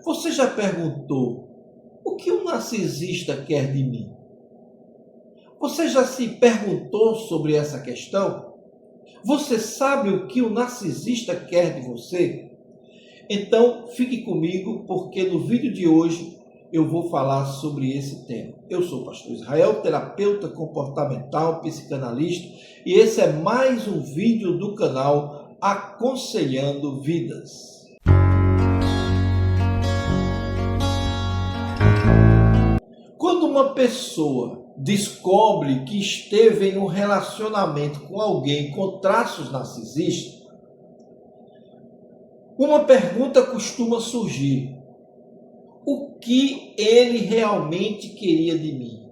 Você já perguntou o que o narcisista quer de mim? Você já se perguntou sobre essa questão? Você sabe o que o narcisista quer de você? Então, fique comigo, porque no vídeo de hoje eu vou falar sobre esse tema. Eu sou o pastor Israel, terapeuta comportamental, psicanalista, e esse é mais um vídeo do canal Aconselhando Vidas. Quando uma pessoa descobre que esteve em um relacionamento com alguém com traços narcisistas, uma pergunta costuma surgir: o que ele realmente queria de mim?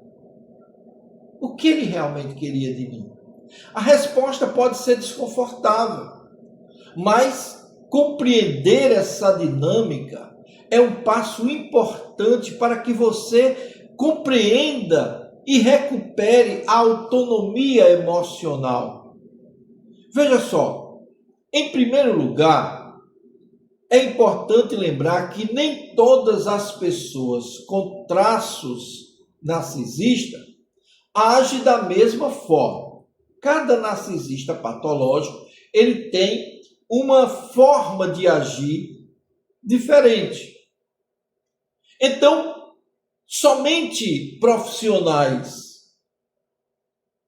O que ele realmente queria de mim? A resposta pode ser desconfortável, mas compreender essa dinâmica é um passo importante para que você compreenda e recupere a autonomia emocional. Veja só, em primeiro lugar, é importante lembrar que nem todas as pessoas com traços narcisistas agem da mesma forma. Cada narcisista patológico, ele tem uma forma de agir diferente. Então, somente profissionais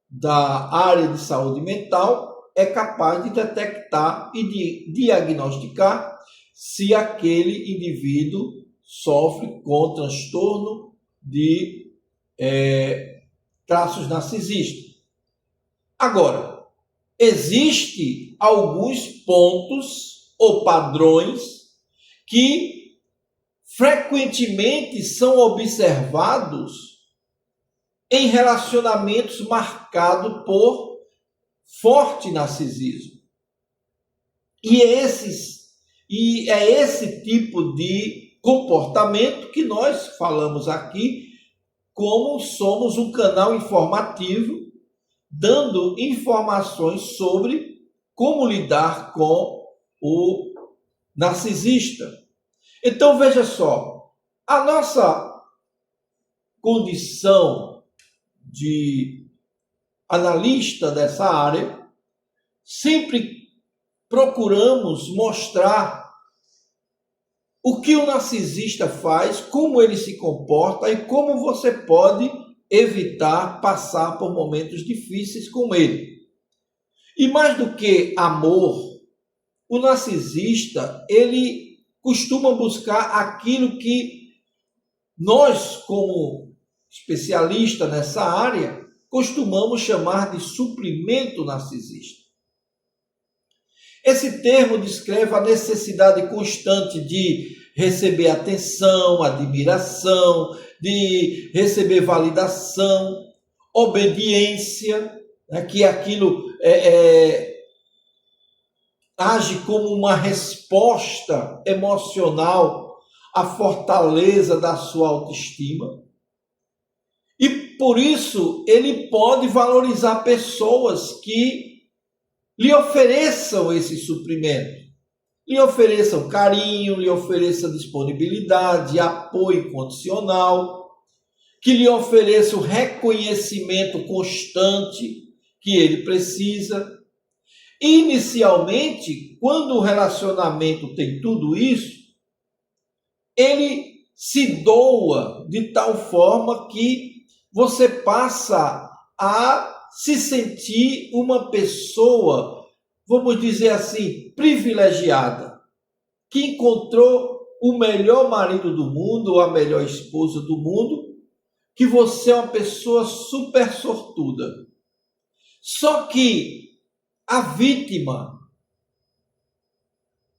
da área de saúde mental é capaz de detectar e de diagnosticar se aquele indivíduo sofre com transtorno de traços narcisistas. Agora, existem alguns pontos ou padrões que frequentemente são observados em relacionamentos marcados por forte narcisismo. E é esse tipo de comportamento que nós falamos aqui, como somos um canal informativo, dando informações sobre como lidar com o narcisista. Então, veja só, a nossa condição de analista dessa área, sempre procuramos mostrar o que o narcisista faz, como ele se comporta e como você pode evitar passar por momentos difíceis com ele. E mais do que amor, o narcisista, ele costuma buscar aquilo que nós, como especialistas nessa área, costumamos chamar de suprimento narcisista. Esse termo descreve a necessidade constante de receber atenção, admiração, de receber validação, obediência, que aquilo age como uma resposta emocional à fortaleza da sua autoestima. E por isso ele pode valorizar pessoas que lhe ofereçam esse suprimento, lhe ofereçam carinho, lhe ofereçam disponibilidade, apoio incondicional, que lhe ofereçam reconhecimento constante que ele precisa. Inicialmente, quando o relacionamento tem tudo isso, ele se doa de tal forma que você passa a se sentir uma pessoa, vamos dizer assim, privilegiada, que encontrou o melhor marido do mundo, ou a melhor esposa do mundo, que você é uma pessoa super sortuda. Só que a vítima,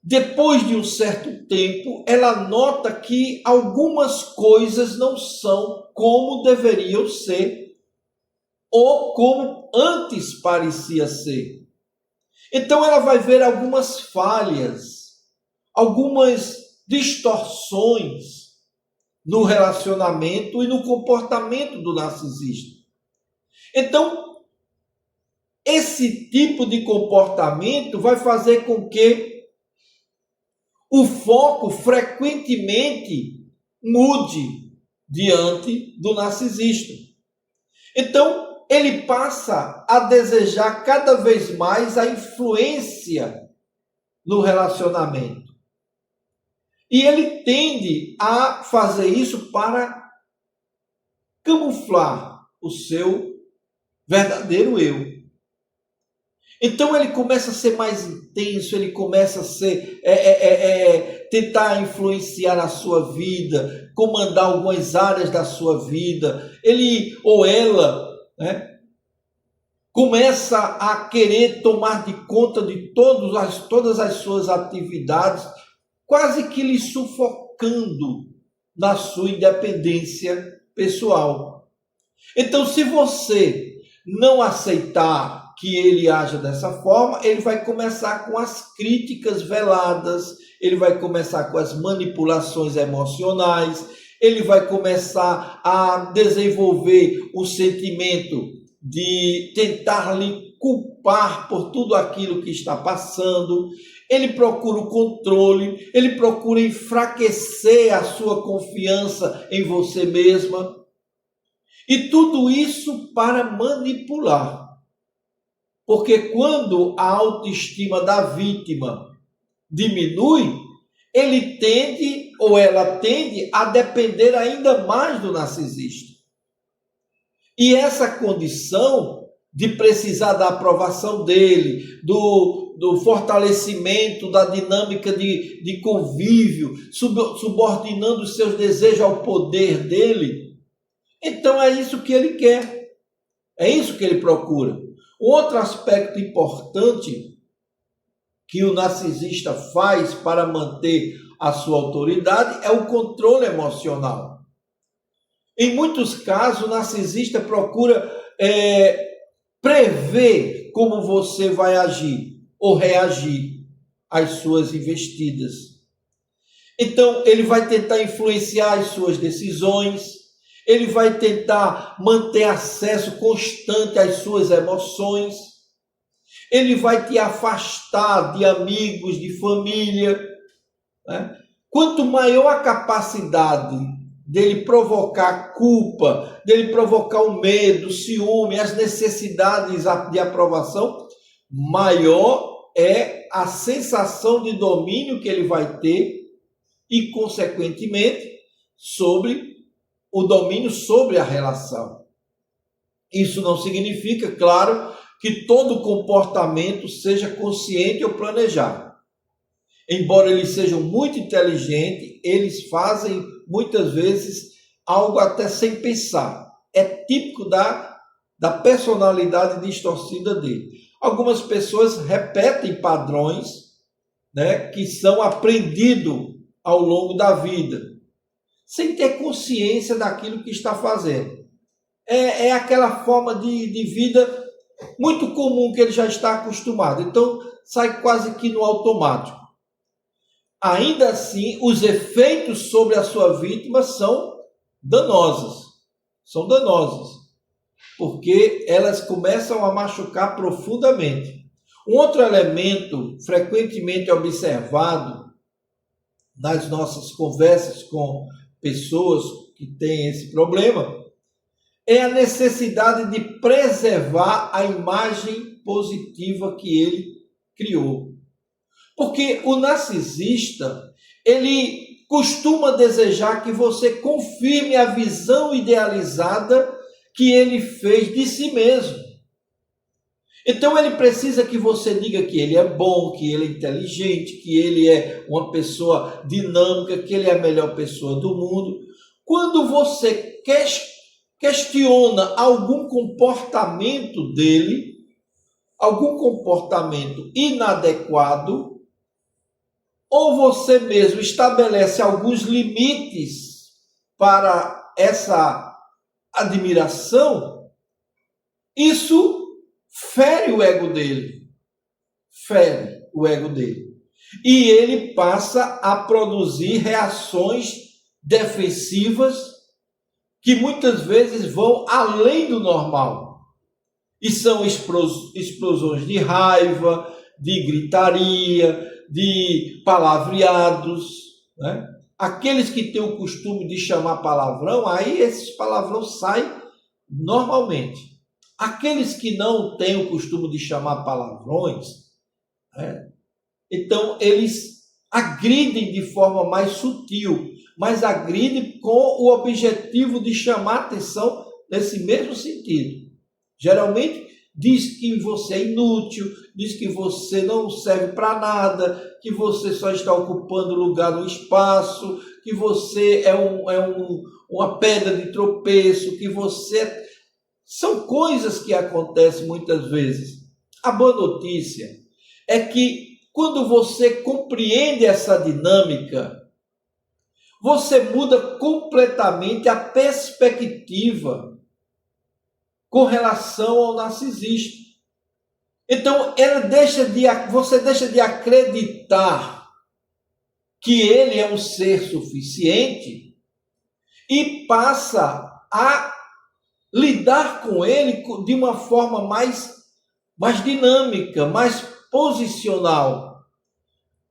depois de um certo tempo, ela nota que algumas coisas não são como deveriam ser ou como antes parecia ser. Então ela vai ver algumas falhas, algumas distorções no relacionamento e no comportamento do narcisista. Então, esse tipo de comportamento vai fazer com que o foco frequentemente mude diante do narcisista. Então, ele passa a desejar cada vez mais a influência no relacionamento. E ele tende a fazer isso para camuflar o seu verdadeiro eu. Então ele começa a ser mais intenso, ele começa a ser, tentar influenciar a sua vida, comandar algumas áreas da sua vida. Ele ou ela, né, começa a querer tomar de conta de todas as suas atividades, quase que lhe sufocando na sua independência pessoal. Então, se você não aceitar que ele haja dessa forma, ele vai começar com as críticas veladas, ele vai começar com as manipulações emocionais, ele vai começar a desenvolver o sentimento de tentar lhe culpar por tudo aquilo que está passando. Ele procura o controle, ele procura enfraquecer a sua confiança em você mesma. E tudo isso para manipular. Porque quando a autoestima da vítima diminui, ele tende ou ela tende a depender ainda mais do narcisista. E essa condição de precisar da aprovação dele, do fortalecimento da dinâmica de convívio, subordinando os seus desejos ao poder dele, então é isso que ele quer, é isso que ele procura. Outro aspecto importante que o narcisista faz para manter a sua autoridade é o controle emocional. Em muitos casos, o narcisista procura prever como você vai agir ou reagir às suas investidas. Então, ele vai tentar influenciar as suas decisões, ele vai tentar manter acesso constante às suas emoções, ele vai te afastar de amigos, de família, né? Quanto maior a capacidade dele provocar culpa, dele provocar o medo, o ciúme, as necessidades de aprovação, maior é a sensação de domínio que ele vai ter e, consequentemente, sobre o domínio sobre a relação. Isso não significa, claro, que todo comportamento seja consciente ou planejado. Embora eles sejam muito inteligentes, eles fazem muitas vezes algo até sem pensar. É típico da personalidade distorcida dele. Algumas pessoas repetem padrões, né, que são aprendidos ao longo da vida, sem ter consciência daquilo que está fazendo. É aquela forma de vida muito comum que ele já está acostumado. Então, sai quase que no automático. Ainda assim, os efeitos sobre a sua vítima são danosos. São danosos. Porque elas começam a machucar profundamente. Um outro elemento frequentemente observado nas nossas conversas com pessoas que têm esse problema é a necessidade de preservar a imagem positiva que ele criou. Porque o narcisista, ele costuma desejar que você confirme a visão idealizada que ele fez de si mesmo. Então ele precisa que você diga que ele é bom, que ele é inteligente, que ele é uma pessoa dinâmica, que ele é a melhor pessoa do mundo. Quando você questiona algum comportamento dele, algum comportamento inadequado, ou você mesmo estabelece alguns limites para essa admiração, isso fere o ego dele. Fere o ego dele. E ele passa a produzir reações defensivas que muitas vezes vão além do normal. E são explosões de raiva, de gritaria, de palavreados, né? Aqueles que têm o costume de chamar palavrão, aí esses palavrões saem normalmente. Aqueles que não têm o costume de chamar palavrões, né? Então eles agridem de forma mais sutil, mas agridem com o objetivo de chamar atenção nesse mesmo sentido. Geralmente diz que você é inútil, diz que você não serve para nada, que você só está ocupando lugar no espaço, que você é uma pedra de tropeço, que você... São coisas que acontecem muitas vezes. A boa notícia é que quando você compreende essa dinâmica, você muda completamente a perspectiva com relação ao narcisista. Então, você deixa de acreditar que ele é um ser suficiente e passa a lidar com ele de uma forma mais dinâmica, mais posicional,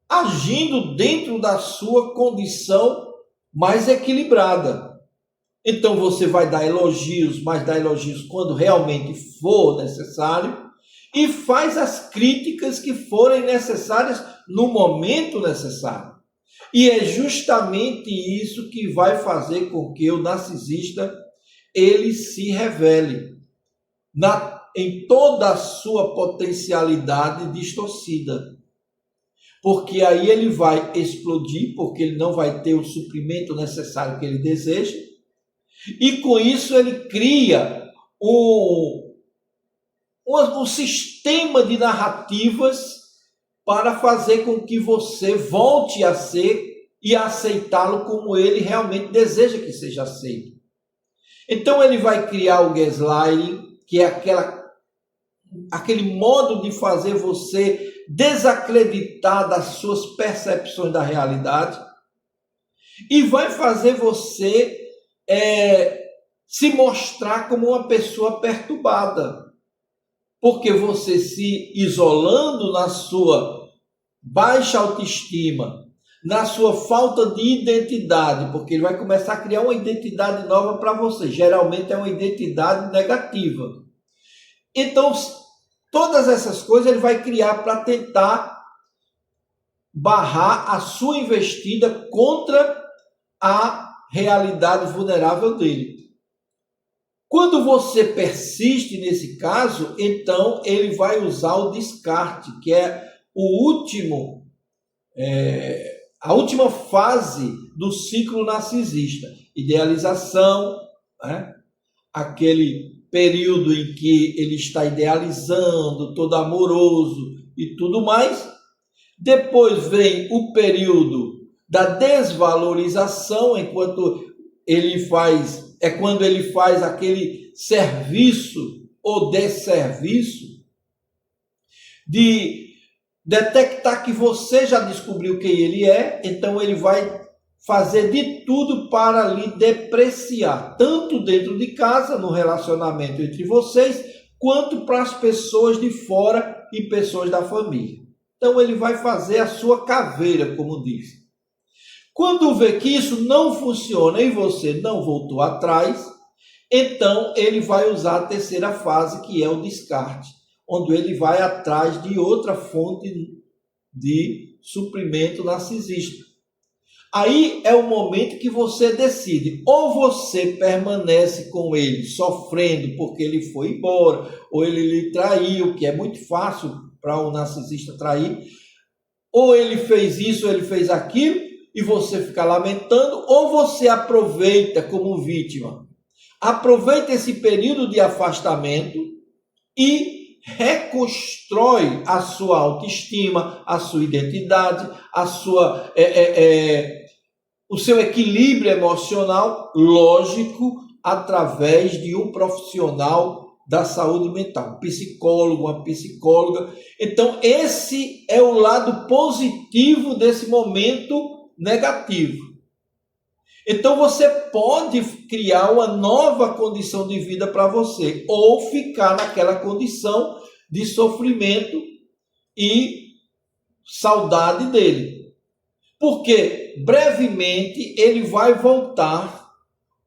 agindo dentro da sua condição mais equilibrada. Então você vai dar elogios, mas dá elogios quando realmente for necessário, e faz as críticas que forem necessárias no momento necessário. E é justamente isso que vai fazer com que o narcisista ele se revele em toda a sua potencialidade distorcida. Porque aí ele vai explodir, porque ele não vai ter o suprimento necessário que ele deseja, e com isso ele cria um sistema de narrativas para fazer com que você volte a ser e a aceitá-lo como ele realmente deseja que seja aceito. Então ele vai criar o gaslighting, que é aquele modo de fazer você desacreditar das suas percepções da realidade, e vai fazer você se mostrar como uma pessoa perturbada, porque você se isolando na sua baixa autoestima, na sua falta de identidade, porque ele vai começar a criar uma identidade nova para você, geralmente é uma identidade negativa. Então, todas essas coisas ele vai criar para tentar barrar a sua investida contra a realidade vulnerável dele. Quando você persiste nesse caso, então ele vai usar o descarte, que é a última fase do ciclo narcisista. Idealização, né? Aquele período em que ele está idealizando, todo amoroso e tudo mais. Depois vem o período da desvalorização, enquanto ele faz, quando ele faz aquele serviço ou desserviço de detectar que você já descobriu quem ele é, então ele vai fazer de tudo para lhe depreciar, tanto dentro de casa, no relacionamento entre vocês, quanto para as pessoas de fora e pessoas da família. Então ele vai fazer a sua caveira, como diz. Quando vê que isso não funciona e você não voltou atrás, então ele vai usar a terceira fase, que é o descarte, onde ele vai atrás de outra fonte de suprimento narcisista. Aí é o momento que você decide, ou você permanece com ele sofrendo porque ele foi embora, ou ele lhe traiu, que é muito fácil para um narcisista trair, ou ele fez isso, ou ele fez aquilo, e você fica lamentando, ou você aproveita como vítima. Aproveita esse período de afastamento e reconstrói a sua autoestima, a sua identidade, o seu equilíbrio emocional, lógico, através de um profissional da saúde mental, um psicólogo, uma psicóloga. Então, esse é o lado positivo desse momento negativo. Então, você pode criar uma nova condição de vida para você, ou ficar naquela condição de sofrimento e saudade dele. Porque brevemente ele vai voltar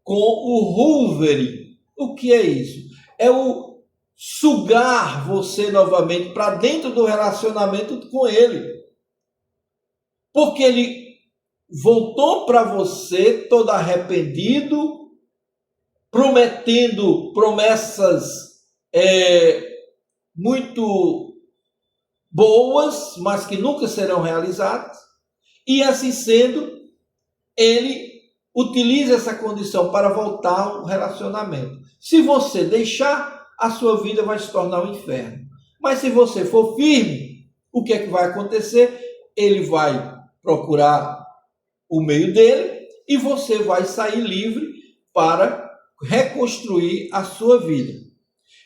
com o hoovering. O que é isso? É o sugar você novamente para dentro do relacionamento com ele. Porque ele voltou para você todo arrependido, prometendo promessas muito boas, mas que nunca serão realizadas. E assim sendo, ele utiliza essa condição para voltar ao relacionamento. Se você deixar, a sua vida vai se tornar um inferno. Mas se você for firme, o que é que vai acontecer? Ele vai procurar o meio dele e você vai sair livre para reconstruir a sua vida.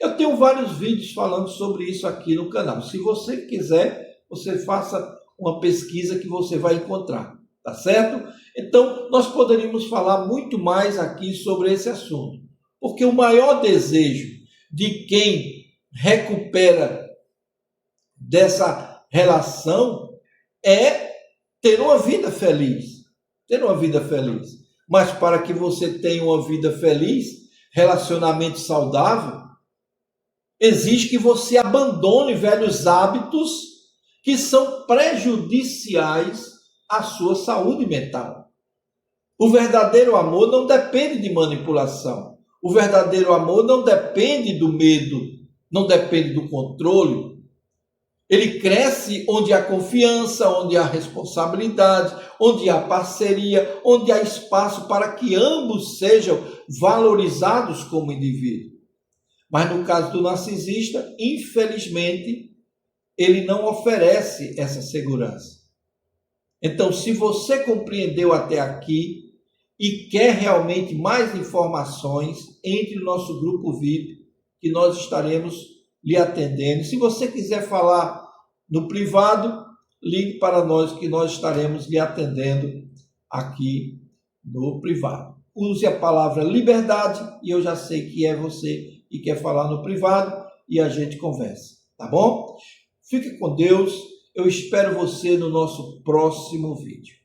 Eu tenho vários vídeos falando sobre isso aqui no canal. Se você quiser, você faça uma pesquisa que você vai encontrar, tá certo? Então, nós poderíamos falar muito mais aqui sobre esse assunto, porque o maior desejo de quem recupera dessa relação é ter uma vida feliz, ter uma vida feliz. Mas para que você tenha uma vida feliz, relacionamento saudável, exige que você abandone velhos hábitos que são prejudiciais à sua saúde mental. O verdadeiro amor não depende de manipulação. O verdadeiro amor não depende do medo, não depende do controle. Ele cresce onde há confiança, onde há responsabilidade, onde há parceria, onde há espaço para que ambos sejam valorizados como indivíduo. Mas no caso do narcisista, infelizmente, ele não oferece essa segurança. Então, se você compreendeu até aqui e quer realmente mais informações, entre no nosso grupo VIP, que nós estaremos lhe atendendo. Se você quiser falar no privado, ligue para nós que nós estaremos lhe atendendo aqui no privado. Use a palavra liberdade e eu já sei que é você e quer falar no privado e a gente conversa, tá bom? Fique com Deus, eu espero você no nosso próximo vídeo.